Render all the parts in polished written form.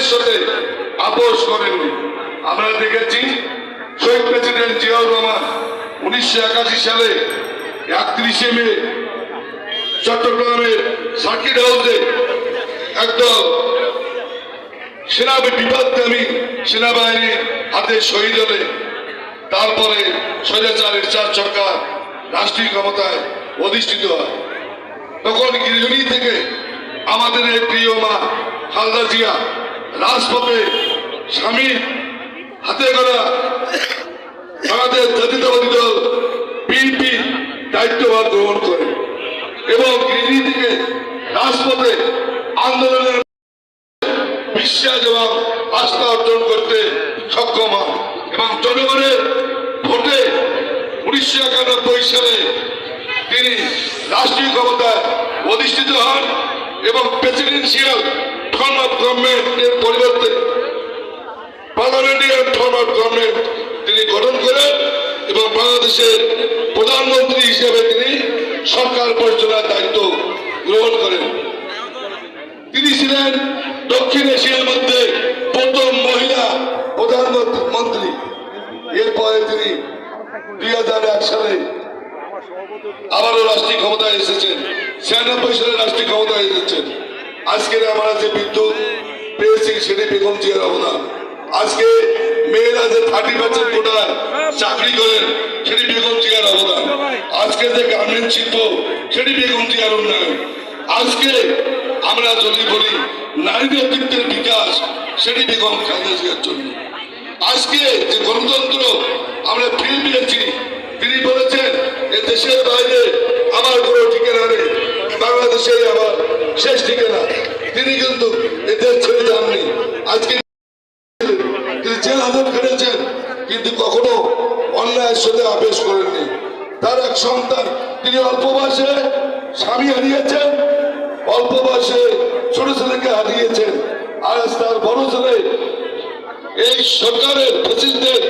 অন্যায়ের সাথে আপোষ করেননি। আমরা দেখেছি শহীদ প্রেসিডেন্ট জিয়াউর রহমান 1981 সালে 31 মে চট্টগ্রামের সার্কিট হাউসে একদল বিপদগামী সেনাবাহিনীর হাতে শহীদ হলে তারপরে স্বৈরাচারের 4 সরকার রাষ্ট্রীয় ক্ষমতায় অধিষ্ঠিত হয়। তখন গৃহিণী থেকে আমাদের এই প্রিয় মা খালেদা জিয়া রাজপথে স্বামীর হাতে গড়া আমাদের জাতীয়তাবাদী দল বিএনপি দায়িত্বভার গ্রহণ করে এবং গৃহিণী থেকে রাজপথে আন্দোলনের বিশ্বাস এবং আস্থা অর্জন করতে সক্ষম হন এবং জনগণের ভোটে 1991 সালে তিনি রাষ্ট্রীয় ক্ষমতায় অধিষ্ঠিত হন এবং প্রেসিডেন্সিয়াল ফর্ম অফ গভর্নমেন্টের পরিবর্তে পার্লামেন্টারি ফর্ম অফ গভর্নমেন্ট তিনি গঠন করেন এবং বাংলাদেশের প্রধানমন্ত্রী হিসেবে তিনি সরকার পরিচালনার দায়িত্ব গ্রহণ করেন। তিনি ছিলেন দক্ষিণ এশিয়ার মধ্যে প্রথম মহিলা প্রধানমন্ত্রী। এরপরে তিনি 2001 সালে আবারও রাষ্ট্রীয় ক্ষমতায় এসেছেন, 96 সালে রাষ্ট্রীয় ক্ষমতায় এসেছেন। আজকের আমরা যে বিদ্যুৎ পেয়েছি সেটি বেগম জিয়ার অবদান। আজকে মেয়েরা যে 30% কোটায় চাকরি করেন সেটি বেগম জিয়ার অবদান। আজকে যে গার্মেন্ট শিল্প সেটি বেগম জিয়ার উন্নয়ন। আজকে আমরা যদি বলি নারী নেতৃত্বের বিকাশ সেটি বেগম খালেদা জিয়ার জন্য। আজকে যে গণতন্ত্র আমরা ফিরে পেয়েছি, তিনি বলেছেন এ দেশের বাইরে আমার কোনো ঠিকানা নেই, বাংলাদেশে আমার শেষ ঠিকানা। তিনি কিন্তু এ দেশ ছেড়ে যাননি। আজকে তিনি জেল হাজত করেছেন কিন্তু কখনো অন্যায়ের সাথে আবেশ করেননি। তার এক সন্তান, তিনি অল্প বয়সে স্বামী হারিয়েছেন, অল্প বয়সে ছোট ছেলেকে হারিয়েছেন, আর তার বড় ছেলে এই সরকারের প্রেসিডেন্ট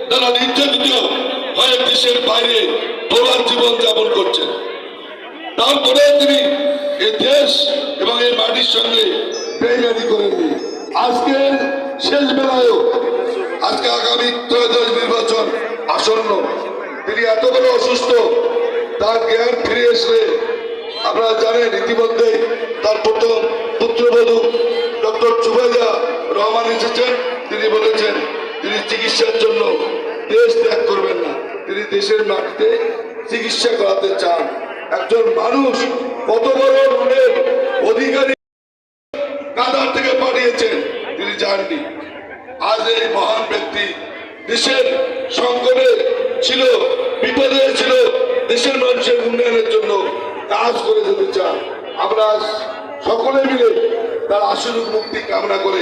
দ্বারা নির্যাতিত হয়ে দেশের বাইরে প্রবাস জীবন যাপন করছেন। তারপরে তিনি এই দেশ এবং এই মাটির সঙ্গে বেইমানি করেননি। আজকে শেষ বেলায়ও আজকে আগামী ত্রয়োদশ নির্বাচন আসন্ন, তিনি এত বড় অসুস্থ, তার জ্ঞান ফিরে এসলে আপনারা জানেন ইতিমধ্যে তার প্রথম পুত্রবধূ ডক্টর জুবাইদা রহমান এসেছেন। তিনি বলেছেন তিনি চিকিৎসার জন্য দেশ ত্যাগ করবেন না, তিনি দেশের মাটিতে চিকিৎসা করাতে চান। একজন মানুষ কত বড় মনের অধিকারী কাতার থেকে পাঠিয়েছেন তিনি জাননি। আজ এই মহান ব্যক্তি দেশের সংকটে ছিল, বিপদে ছিল, দেশের মানুষের উন্নয়নের জন্য কাজ করে যেতে চান। আমরা সকলে মিলে তার আশীর্বাদ মুক্তি কামনা করে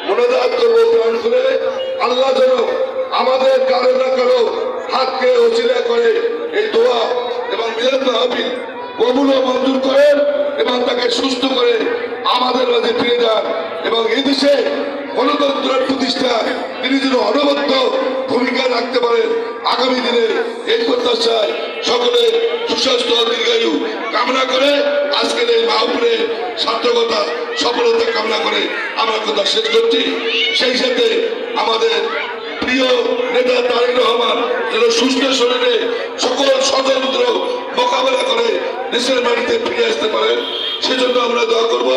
মনোজাত করবো, প্রাণ করে আল্লাহ যেন আমাদের কারো না কারো হাতকে ওসিলা করে এই দোয়া এবং মিলাদ মাহফিল কবুল ও মঞ্জুর করেন এবং তাকে সুস্থ করে আমাদের মাঝে ফিরে যান এবং এই দেশে গণতন্ত্রের প্রতিষ্ঠায় তিনি যেন অনবদ্য ভূমিকা রাখতে পারেন আগামী দিনে, এই প্রত্যাশায় সকলের সুস্বাস্থ্য দীর্ঘায়ু কামনা করে আজকের এই মাহফিলের সার্থকতা সফলতা কামনা করে আমার কথা শেষ করছি। সেই সাথে আমাদের প্রিয় নেতা তারেক রহমান যেন সুস্থ শরীরে সকল ষড়যন্ত্র মোকাবেলা করে দেশের মাটিতে ফিরে আসতে পারেন, সেজন্য আমরা দোয়া করব।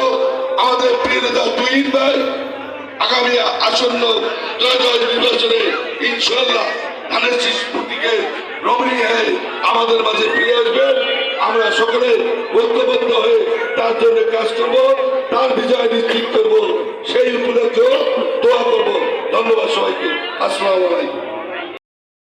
আমাদের প্রিয় নেতা তুহিন ভাই আগামী আসন্ন ত্রয়োদশ নির্বাচনে ইনশাআল্লাহ ধানের শীষ প্রতীকে রমণী হয়ে আমাদের মাঝে ফিরে আসবেন। আমরা সকলে ঐক্যবদ্ধ হয়ে তার জন্য কাজ করব, তার বিজয় নিশ্চিত করব, সেই উপলক্ষে দোয়া করব। ধন্যবাদ সবাইকে। আসসালামু আলাইকুম।